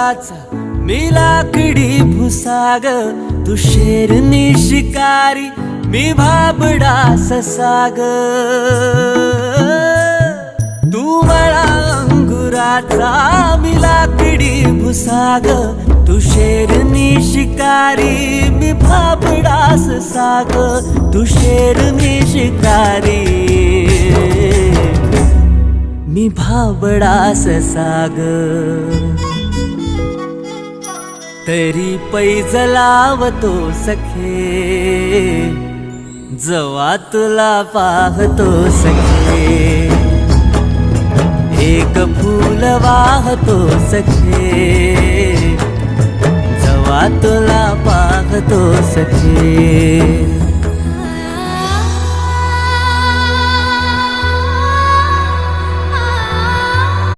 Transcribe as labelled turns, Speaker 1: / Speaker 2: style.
Speaker 1: अंगुराचा मी लाकडी भुसाग, तू शेरनी शिकारी मी भाबडा ससाग. तू मला अंगुराचा मी लाकडी भुसाग, तू शेरनी शिकारी मी भाबडा ससाग. तू शेरनी शिकारी मी भाबडा ससाग. तरी पैज लावतो सखे, जवा तुला पाहतो सखे. एक फूल वाहतो सखे, जवा तुला पाहतो सखे.